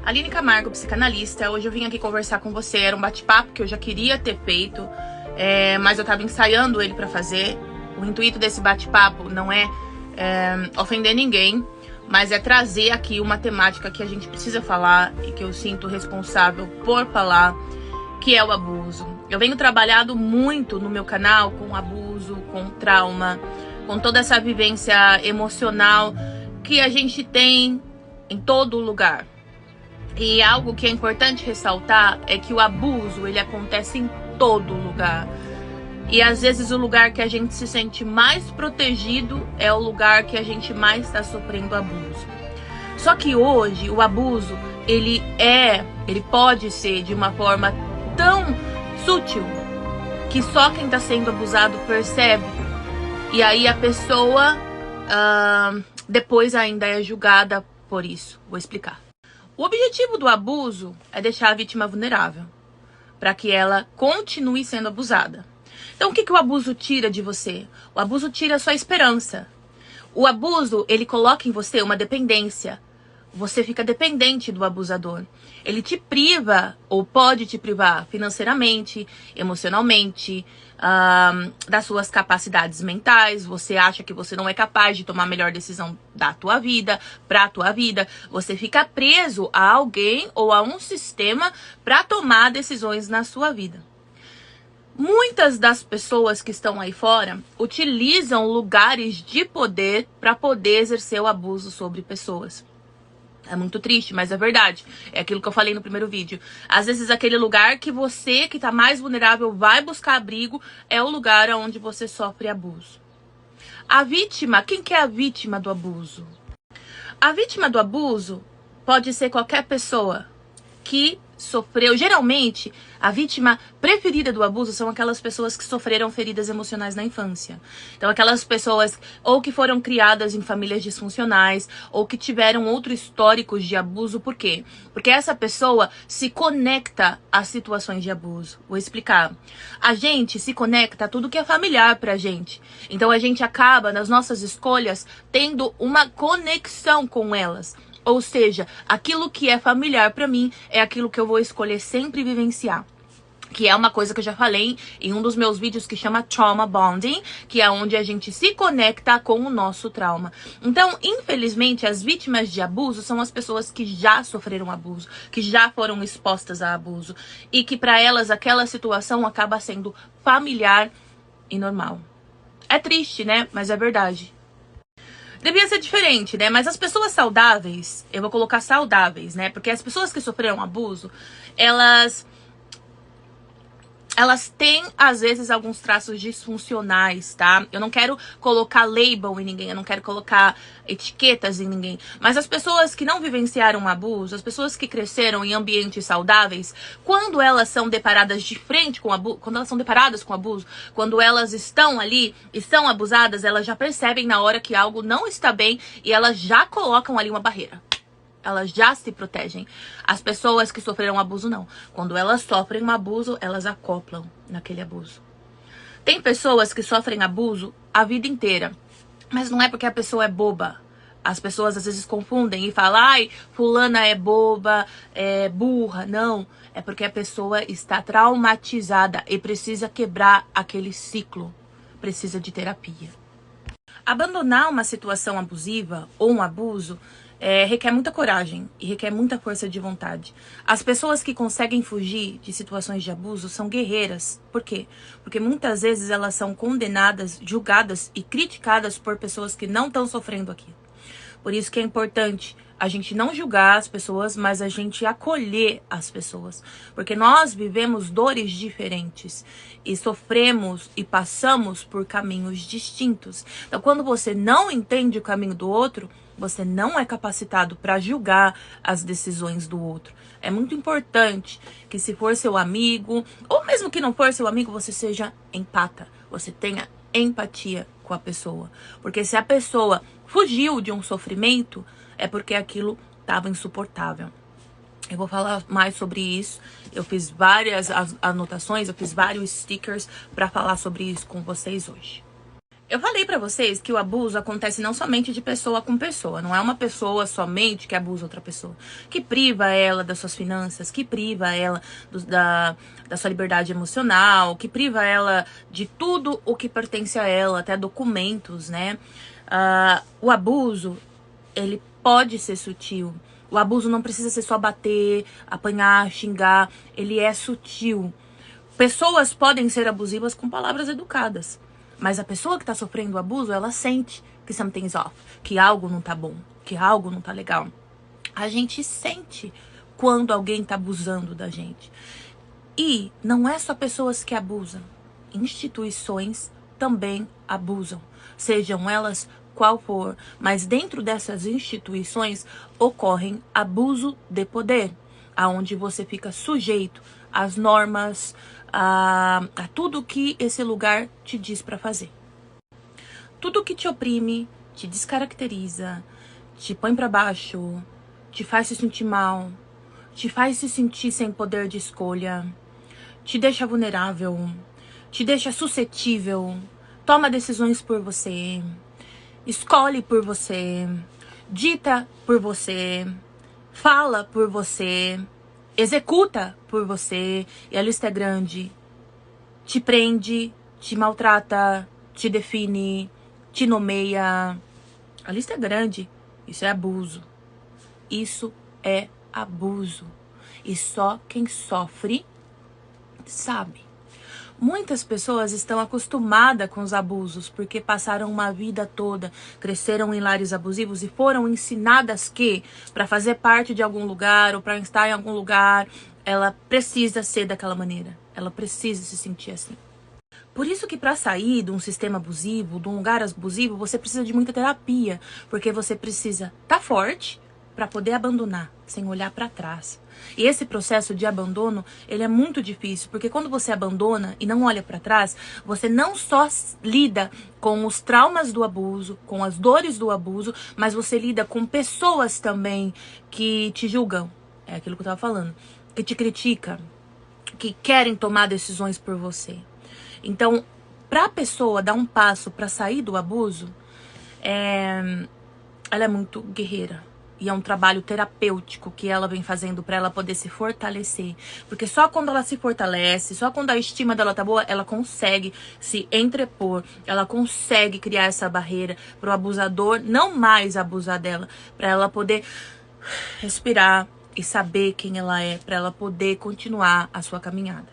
Aline Camargo, psicanalista. Hoje eu vim aqui conversar com você. Era um bate-papo que eu já queria ter feito, mas eu tava ensaiando ele pra fazer. O intuito desse bate-papo não é ofender ninguém, mas é trazer aqui uma temática que a gente precisa falar e que eu sinto responsável por falar, que é o abuso. Eu venho trabalhando muito no meu canal com abuso, com trauma, com toda essa vivência emocional que a gente tem em todo lugar. E algo que é importante ressaltar é que o abuso, ele acontece em todo lugar. E às vezes o lugar que a gente se sente mais protegido é o lugar que a gente mais está sofrendo abuso. Só que hoje o abuso, ele pode ser de uma forma tão sutil que só quem está sendo abusado percebe. E aí a pessoa depois ainda é julgada por isso. Vou explicar. O objetivo do abuso é deixar a vítima vulnerável, para que ela continue sendo abusada. Então, o que o abuso tira de você? O abuso tira a sua esperança. O abuso, ele coloca em você uma dependência. Você fica dependente do abusador. Ele te priva, ou pode te privar financeiramente, emocionalmente, das suas capacidades mentais. Você acha que você não é capaz de tomar a melhor decisão da tua vida, pra tua vida. Você fica preso a alguém ou a um sistema para tomar decisões na sua vida. Muitas das pessoas que estão aí fora utilizam lugares de poder para poder exercer o abuso sobre pessoas. É muito triste, mas é verdade. É aquilo que eu falei no primeiro vídeo. Às vezes aquele lugar que você, que tá mais vulnerável, vai buscar abrigo, é o lugar onde você sofre abuso. A vítima, quem que é a vítima do abuso? A vítima do abuso pode ser qualquer pessoa que sofreu. Geralmente, a vítima preferida do abuso são aquelas pessoas que sofreram feridas emocionais na infância. Então, aquelas pessoas ou que foram criadas em famílias disfuncionais ou que tiveram outros históricos de abuso. Por quê? Porque essa pessoa se conecta a situações de abuso. Vou explicar. A gente se conecta a tudo que é familiar pra gente. Então, a gente acaba, nas nossas escolhas, tendo uma conexão com elas. Ou seja, aquilo que é familiar pra mim é aquilo que eu vou escolher sempre vivenciar. Que é uma coisa que eu já falei em um dos meus vídeos que chama Trauma Bonding, que é onde a gente se conecta com o nosso trauma. Então, infelizmente, as vítimas de abuso são as pessoas que já sofreram abuso, que já foram expostas a abuso e que pra elas aquela situação acaba sendo familiar e normal. É triste, né? Mas é verdade. Devia ser diferente, né? Mas as pessoas saudáveis, eu vou colocar saudáveis, né? Porque as pessoas que sofreram abuso, elas têm, às vezes, alguns traços disfuncionais, tá? Eu não quero colocar label em ninguém, eu não quero colocar etiquetas em ninguém. Mas as pessoas que não vivenciaram abuso, as pessoas que cresceram em ambientes saudáveis, quando elas são deparadas de frente com abuso, quando elas são deparadas com abuso, quando elas estão ali e são abusadas, elas já percebem na hora que algo não está bem e elas já colocam ali uma barreira. Elas já se protegem. As pessoas que sofreram abuso, não. Quando elas sofrem um abuso, elas acoplam naquele abuso. Tem pessoas que sofrem abuso a vida inteira. Mas não é porque a pessoa é boba. As pessoas às vezes confundem e falam, ai, fulana é boba, é burra. Não, é porque a pessoa está traumatizada e precisa quebrar aquele ciclo. Precisa de terapia. Abandonar uma situação abusiva ou um abuso requer muita coragem e requer muita força de vontade. As pessoas que conseguem fugir de situações de abuso são guerreiras. Por quê? Porque muitas vezes elas são condenadas, julgadas e criticadas por pessoas que não estão sofrendo aquilo. Por isso que é importante a gente não julgar as pessoas, mas a gente acolher as pessoas. Porque nós vivemos dores diferentes e sofremos e passamos por caminhos distintos. Então, quando você não entende o caminho do outro, você não é capacitado para julgar as decisões do outro. É muito importante que, se for seu amigo, ou mesmo que não for seu amigo, você seja empata. Você tenha empatia com a pessoa. Porque se a pessoa fugiu de um sofrimento, é porque aquilo estava insuportável. Eu vou falar mais sobre isso. Eu fiz várias anotações, eu fiz vários stickers para falar sobre isso com vocês hoje. Eu falei pra vocês que o abuso acontece não somente de pessoa com pessoa. Não é uma pessoa somente que abusa outra pessoa. Que priva ela das suas finanças, que priva ela da sua liberdade emocional, que priva ela de tudo o que pertence a ela, até documentos, né? O abuso, ele pode ser sutil. O abuso não precisa ser só bater, apanhar, xingar. Ele é sutil. Pessoas podem ser abusivas com palavras educadas. Mas a pessoa que tá sofrendo o abuso, ela sente que something's off, que algo não tá bom, que algo não tá legal. A gente sente quando alguém tá abusando da gente. E não é só pessoas que abusam. Instituições também abusam. Sejam elas qual for. Mas dentro dessas instituições ocorrem abuso de poder. Aonde você fica sujeito às normas, a tudo que esse lugar te diz para fazer. Tudo que te oprime, te descaracteriza, te põe para baixo, te faz se sentir mal, te faz se sentir sem poder de escolha, te deixa vulnerável, te deixa suscetível, toma decisões por você, escolhe por você, dita por você, fala por você, executa por você, e a lista é grande. Te prende, te maltrata, te define, te nomeia. A lista é grande. Isso é abuso. Isso é abuso. E só quem sofre sabe. Muitas pessoas estão acostumadas com os abusos porque passaram uma vida toda, cresceram em lares abusivos e foram ensinadas que para fazer parte de algum lugar ou para estar em algum lugar, ela precisa ser daquela maneira. Ela precisa se sentir assim. Por isso que para sair de um sistema abusivo, de um lugar abusivo, você precisa de muita terapia, porque você precisa estar forte para poder abandonar, sem olhar para trás. E esse processo de abandono, ele é muito difícil, porque quando você abandona e não olha para trás, você não só lida com os traumas do abuso, com as dores do abuso, mas você lida com pessoas também que te julgam. É aquilo que eu tava falando, que te criticam, que querem tomar decisões por você. Então, para a pessoa dar um passo para sair do abuso, ela é muito guerreira. E é um trabalho terapêutico que ela vem fazendo para ela poder se fortalecer. Porque só quando ela se fortalece, só quando a estima dela tá boa, ela consegue se entrepor. Ela consegue criar essa barreira pro abusador não mais abusar dela. Para ela poder respirar e saber quem ela é. Para ela poder continuar a sua caminhada.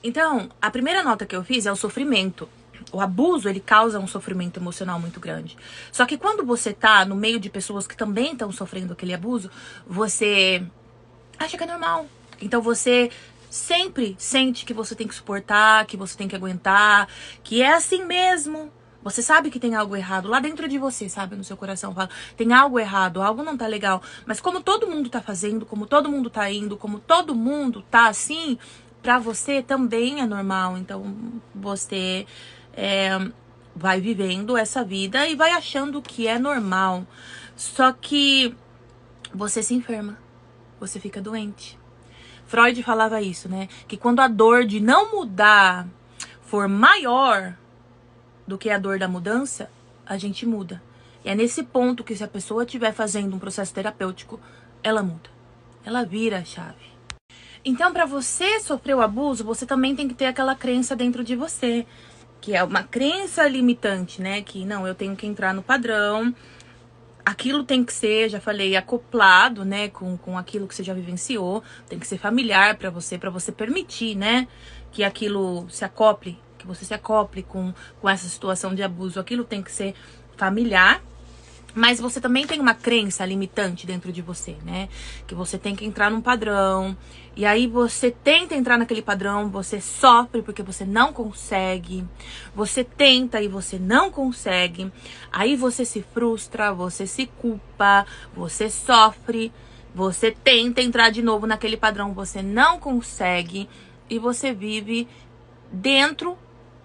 Então, a primeira nota que eu fiz é o sofrimento. O abuso, ele causa um sofrimento emocional muito grande. Só que quando você tá no meio de pessoas que também estão sofrendo aquele abuso, você acha que é normal. Então você sempre sente que você tem que suportar, que você tem que aguentar, que é assim mesmo. Você sabe que tem algo errado lá dentro de você, sabe? No seu coração fala, tem algo errado, algo não tá legal. Mas como todo mundo tá fazendo, como todo mundo tá indo, como todo mundo tá assim, pra você também é normal. Então você vai vivendo essa vida e vai achando que é normal. Só que você se enferma, você fica doente. Freud falava isso, né? Que quando a dor de não mudar for maior do que a dor da mudança, a gente muda. E é nesse ponto que se a pessoa estiver fazendo um processo terapêutico, ela muda. Ela vira a chave. Então, para você sofrer o abuso, você também tem que ter aquela crença dentro de você, que é uma crença limitante, né? Que não, eu tenho que entrar no padrão, aquilo tem que ser, já falei, acoplado, né? Com aquilo que você já vivenciou, tem que ser familiar para você permitir, né? Que aquilo se acople, que você se acople com essa situação de abuso, aquilo tem que ser familiar. Mas você também tem uma crença limitante dentro de você, né? Que você tem que entrar num padrão. E aí você tenta entrar naquele padrão, você sofre porque você não consegue. Você tenta e você não consegue. Aí você se frustra, você se culpa, você sofre. Você tenta entrar de novo naquele padrão, você não consegue. E você vive dentro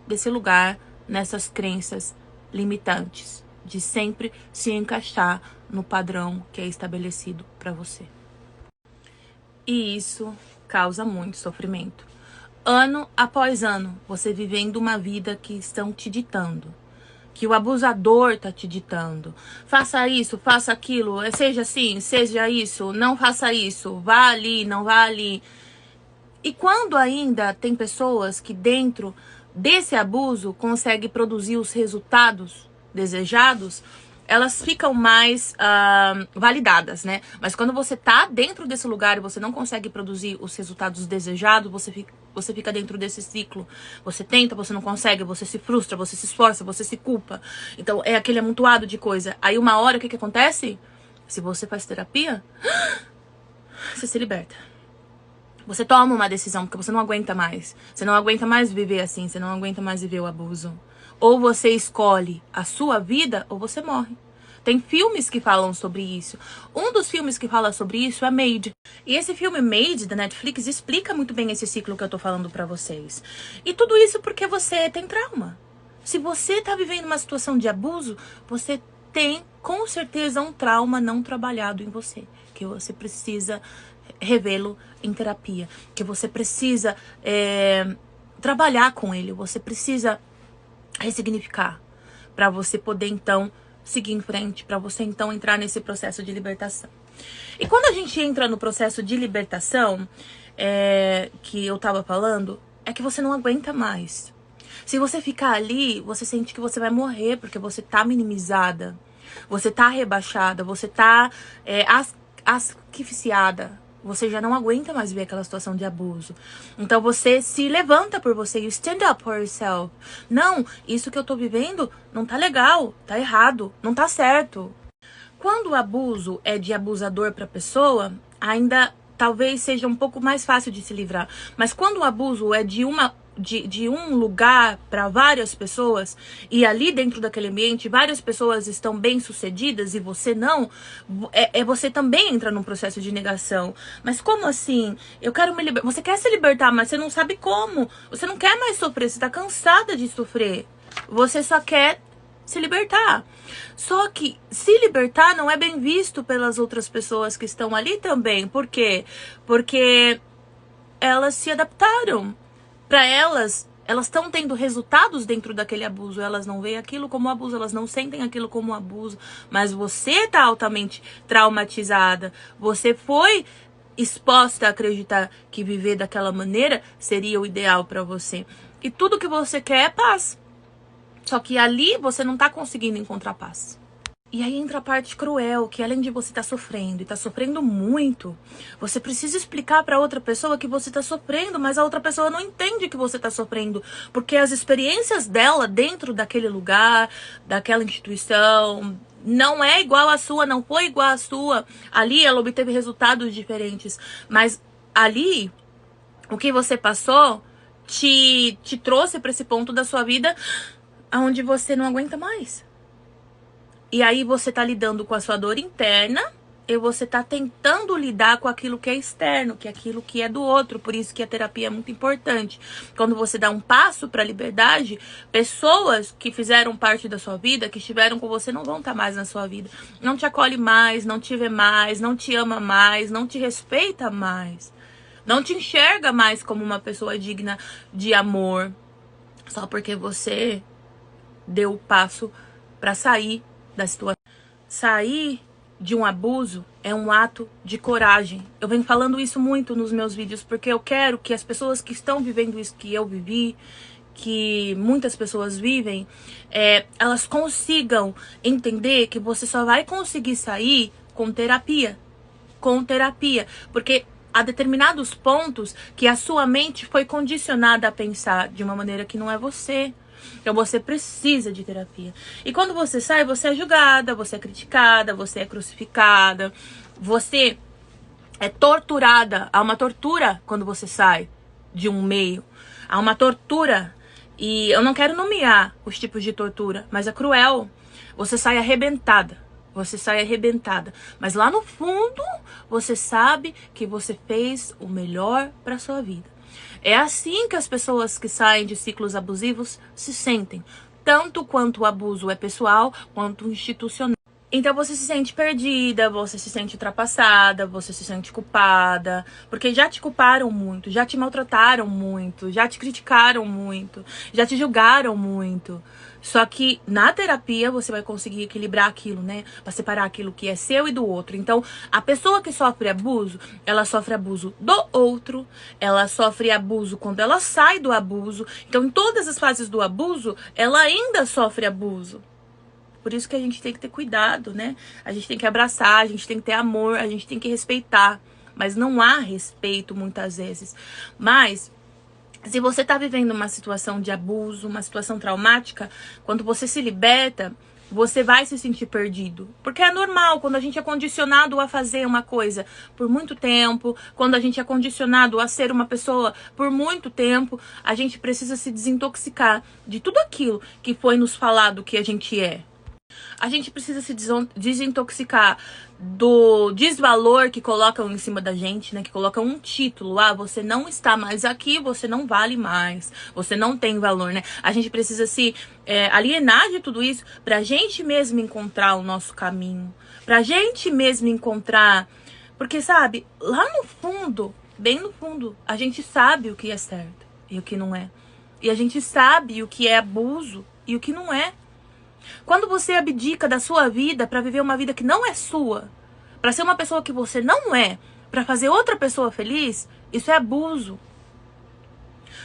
desse lugar, nessas crenças limitantes. De sempre se encaixar no padrão que é estabelecido para você. E isso causa muito sofrimento. Ano após ano, você vivendo uma vida que estão te ditando. que o abusador tá te ditando. Faça isso, faça aquilo, seja assim, seja isso, não faça isso, vá ali, não vá ali. E quando ainda tem pessoas que dentro desse abuso conseguem produzir os resultados desejados, elas ficam mais validadas, né? Mas quando você tá dentro desse lugar e você não consegue produzir os resultados desejados, você fica dentro desse ciclo. Você tenta, você não consegue, você se frustra, você se esforça, você se culpa. Então é aquele amontoado de coisa. Aí uma hora, o que acontece? Se você faz terapia, você se liberta. Você toma uma decisão, porque você não aguenta mais. Você não aguenta mais viver assim, você não aguenta mais viver o abuso. Ou você escolhe a sua vida, ou você morre. Tem filmes que falam sobre isso. Um dos filmes que fala sobre isso é Made. E esse filme Made, da Netflix, explica muito bem esse ciclo que eu tô falando pra vocês. E tudo isso porque você tem trauma. Se você tá vivendo uma situação de abuso, você tem, com certeza, um trauma não trabalhado em você. Que você precisa revê-lo em terapia. Que você precisa trabalhar com ele. Você precisa ressignificar. Para você poder, então, seguir em frente. Para você, então, entrar nesse processo de libertação. E quando a gente entra no processo de libertação, que eu tava falando, é que você não aguenta mais. Se você ficar ali, você sente que você vai morrer, porque você tá minimizada. Você tá rebaixada, você tá asfixiada. Você já não aguenta mais ver aquela situação de abuso. Então você se levanta por você. You stand up for yourself. Não, isso que eu tô vivendo não tá legal, tá errado, não tá certo. Quando o abuso é de abusador pra pessoa, ainda talvez seja um pouco mais fácil de se livrar. Mas quando o abuso é de um lugar para várias pessoas, e ali dentro daquele ambiente várias pessoas estão bem sucedidas e você não, você também entra num processo de negação. Mas como assim? Eu quero me libertar. Você quer se libertar, mas você não sabe como. Você não quer mais sofrer, você tá cansada de sofrer. Você só quer se libertar. Só que se libertar não é bem visto pelas outras pessoas que estão ali também. Por quê? Porque elas se adaptaram. Para elas estão tendo resultados dentro daquele abuso. Elas não veem aquilo como abuso, elas não sentem aquilo como abuso. Mas você tá altamente traumatizada. Você foi exposta a acreditar que viver daquela maneira seria o ideal para você. E tudo que você quer é paz. Só que ali você não tá conseguindo encontrar paz. E aí entra a parte cruel, que além de você estar sofrendo, e tá sofrendo muito, você precisa explicar pra outra pessoa que você tá sofrendo, mas a outra pessoa não entende que você tá sofrendo, porque as experiências dela dentro daquele lugar, daquela instituição, não é igual à sua, não foi igual à sua. Ali ela obteve resultados diferentes, mas ali, o que você passou te trouxe pra esse ponto da sua vida onde você não aguenta mais. E aí você tá lidando com a sua dor interna e você tá tentando lidar com aquilo que é externo, que é aquilo que é do outro. Por isso que a terapia é muito importante. Quando você dá um passo para a liberdade, pessoas que fizeram parte da sua vida, que estiveram com você, não vão estar mais na sua vida. Não te acolhe mais, não te vê mais, não te ama mais, não te respeita mais. Não te enxerga mais como uma pessoa digna de amor. Só porque você deu o passo para sair da situação. Sair de um abuso é um ato de coragem. Eu venho falando isso muito nos meus vídeos, porque eu quero que as pessoas que estão vivendo isso que eu vivi, que muitas pessoas vivem, elas consigam entender que você só vai conseguir sair com terapia. Com terapia. Porque há determinados pontos que a sua mente foi condicionada a pensar de uma maneira que não é você. Então você precisa de terapia. E quando você sai, você é julgada, você é criticada, você é crucificada, você é torturada. Há uma tortura quando você sai de um meio. Há uma tortura. E eu não quero nomear os tipos de tortura, mas é cruel. Você sai arrebentada. Você sai arrebentada. Mas lá no fundo, você sabe que você fez o melhor para sua vida. É assim que as pessoas que saem de ciclos abusivos se sentem. Tanto quanto o abuso é pessoal, quanto institucional. Então você se sente perdida, você se sente ultrapassada, você se sente culpada, porque já te culparam muito, já te maltrataram muito, já te criticaram muito, já te julgaram muito. Só que na terapia você vai conseguir equilibrar aquilo, né? Pra separar aquilo que é seu e do outro. Então, a pessoa que sofre abuso, ela sofre abuso do outro, ela sofre abuso quando ela sai do abuso. Então, em todas as fases do abuso, ela ainda sofre abuso. Por isso que a gente tem que ter cuidado, né? A gente tem que abraçar, a gente tem que ter amor, a gente tem que respeitar. Mas não há respeito muitas vezes. Mas se você tá vivendo uma situação de abuso, uma situação traumática, quando você se liberta, você vai se sentir perdido. Porque é normal, quando a gente é condicionado a fazer uma coisa por muito tempo, quando a gente é condicionado a ser uma pessoa por muito tempo, a gente precisa se desintoxicar de tudo aquilo que foi nos falado que a gente é. A gente precisa se desintoxicar do desvalor que colocam em cima da gente, né? Que colocam um título. Ah, você não está mais aqui, você não vale mais, você não tem valor, né? A gente precisa se alienar de tudo isso pra gente mesmo encontrar o nosso caminho. Pra gente mesmo encontrar... Porque, sabe, lá no fundo, bem no fundo, a gente sabe o que é certo e o que não é. E a gente sabe o que é abuso e o que não é. Quando você abdica da sua vida para viver uma vida que não é sua, para ser uma pessoa que você não é, para fazer outra pessoa feliz, isso é abuso.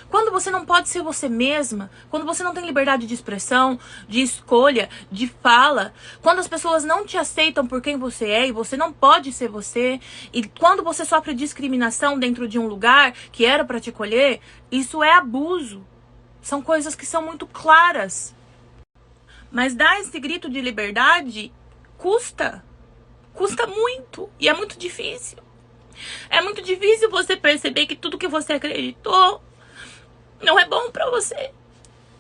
Quando você não pode ser você mesma, quando você não tem liberdade de expressão, de escolha, de fala, quando as pessoas não te aceitam por quem você é e você não pode ser você, e quando você sofre discriminação dentro de um lugar que era para te acolher, isso é abuso. São coisas que são muito claras. Mas dar esse grito de liberdade custa. Custa muito. E é muito difícil. É muito difícil você perceber que tudo que você acreditou não é bom pra você.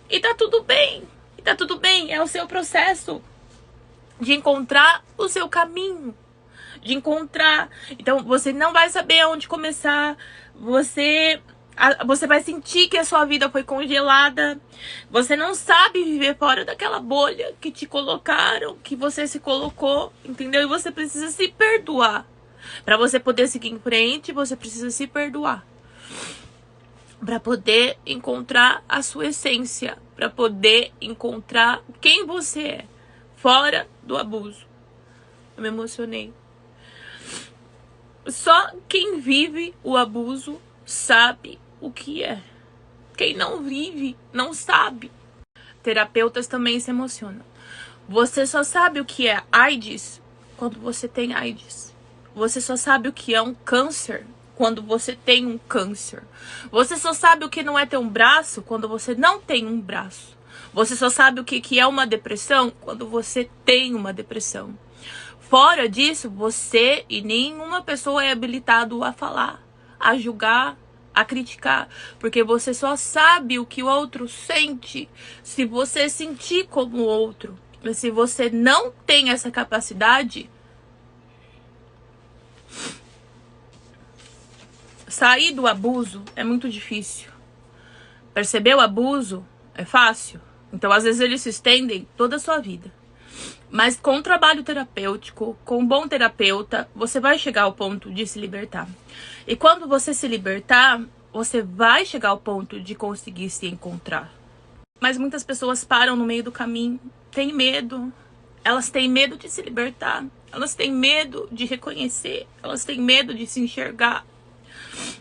E tá tudo bem. E tá tudo bem. É o seu processo de encontrar o seu caminho. De encontrar. Então você não vai saber aonde começar. Você vai sentir que a sua vida foi congelada. Você não sabe viver fora daquela bolha que te colocaram, que você se colocou, entendeu? E você precisa se perdoar. Para você poder seguir em frente, você precisa se perdoar. Para poder encontrar a sua essência, para poder encontrar quem você é, fora do abuso. Eu me emocionei. Só quem vive o abuso sabe o que é. Quem não vive, não sabe. Terapeutas também se emocionam. Você só sabe o que é AIDS quando você tem AIDS. Você só sabe o que é um câncer quando você tem um câncer. Você só sabe o que não é ter um braço quando você não tem um braço. Você só sabe o que é uma depressão quando você tem uma depressão. Fora disso, você e nenhuma pessoa é habilitado a falar, a julgar, a criticar, porque você só sabe o que o outro sente se você sentir como o outro. Mas se você não tem essa capacidade, sair do abuso é muito difícil. Perceber o abuso é fácil. Então, às vezes, eles se estendem toda a sua vida. Mas com o trabalho terapêutico, com um bom terapeuta, você vai chegar ao ponto de se libertar. E quando você se libertar, você vai chegar ao ponto de conseguir se encontrar. Mas muitas pessoas param no meio do caminho, têm medo. Elas têm medo de se libertar. Elas têm medo de reconhecer. Elas têm medo de se enxergar.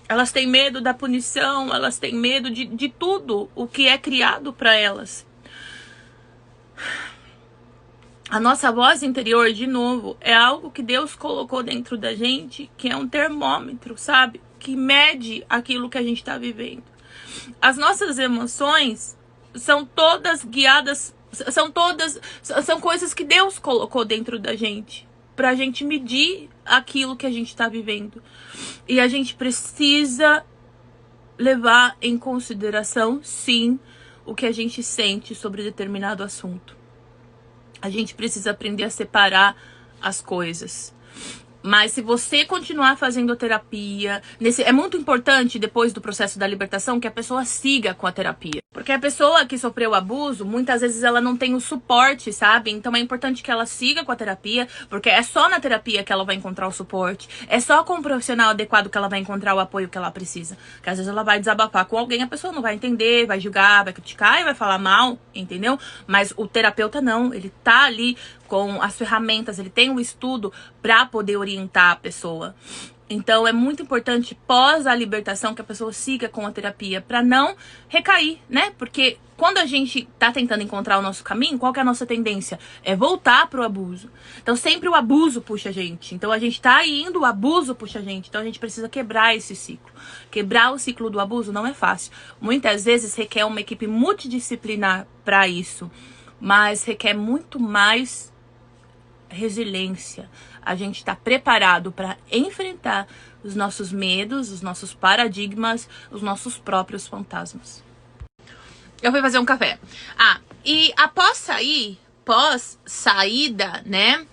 Elas têm medo da punição. Elas têm medo de tudo o que é criado para elas. A nossa voz interior, de novo, é algo que Deus colocou dentro da gente, que é um termômetro, sabe? Que mede aquilo que a gente está vivendo. As nossas emoções são todas guiadas, são coisas que Deus colocou dentro da gente, pra gente medir aquilo que a gente está vivendo. E a gente precisa levar em consideração, sim, o que a gente sente sobre determinado assunto. A gente precisa aprender a separar as coisas. Mas se você continuar fazendo terapia, é muito importante, depois do processo da libertação, que a pessoa siga com a terapia. Porque a pessoa que sofreu abuso, muitas vezes ela não tem o suporte, sabe? Então é importante que ela siga com a terapia, porque é só na terapia que ela vai encontrar o suporte. É só com o profissional adequado que ela vai encontrar o apoio que ela precisa. Porque às vezes ela vai desabafar com alguém, a pessoa não vai entender, vai julgar, vai criticar e vai falar mal, entendeu? Mas o terapeuta não, ele tá ali com as ferramentas, ele tem um estudo para poder orientar a pessoa. Então é muito importante, pós a libertação, que a pessoa siga com a terapia para não recair, né? Porque quando a gente tá tentando encontrar o nosso caminho, qual que é a nossa tendência? É voltar pro abuso. Então sempre o abuso puxa a gente. Então a gente tá indo, o abuso puxa a gente. Então a gente precisa quebrar esse ciclo. Quebrar o ciclo do abuso não é fácil. Muitas vezes requer uma equipe multidisciplinar para isso, mas requer muito mais resiliência. A gente está preparado para enfrentar os nossos medos, os nossos paradigmas, os nossos próprios fantasmas. Eu fui fazer um café. E após saída, né?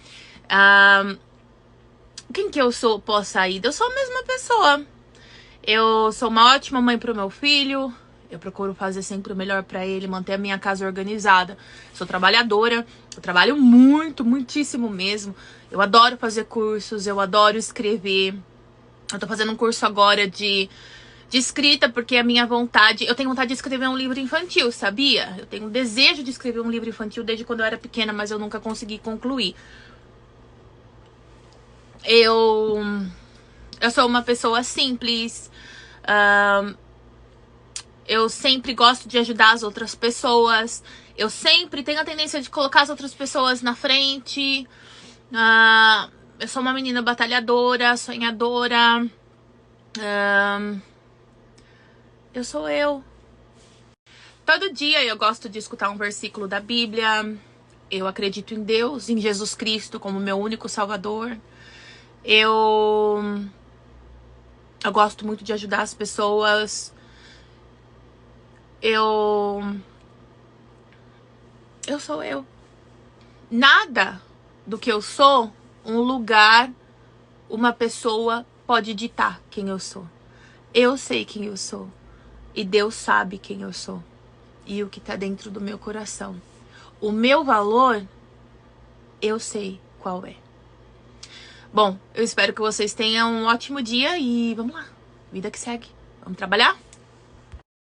Quem que eu sou pós saída? Eu sou a mesma pessoa. Eu sou uma ótima mãe pro meu filho. Eu procuro fazer sempre o melhor pra ele, manter a minha casa organizada. Sou trabalhadora, eu trabalho muito, muitíssimo mesmo. Eu adoro fazer cursos, eu adoro escrever. Eu tô fazendo um curso agora de escrita, porque a minha vontade... Eu tenho vontade de escrever um livro infantil, sabia? Eu tenho um desejo de escrever um livro infantil desde quando eu era pequena, mas eu nunca consegui concluir. Eu sou uma pessoa simples. Eu sempre gosto de ajudar as outras pessoas. Eu sempre tenho a tendência de colocar as outras pessoas na frente. Eu sou uma menina batalhadora, sonhadora. Eu sou eu. Todo dia eu gosto de escutar um versículo da Bíblia. Eu acredito em Deus, em Jesus Cristo como meu único Salvador. Eu gosto muito de ajudar as pessoas. Eu sou eu. Nada do que eu sou, um lugar, uma pessoa pode ditar quem eu sou. Eu sei quem eu sou. E Deus sabe quem eu sou. E o que tá dentro do meu coração. O meu valor, eu sei qual é. Bom, eu espero que vocês tenham um ótimo dia e vamos lá. Vida que segue. Vamos trabalhar?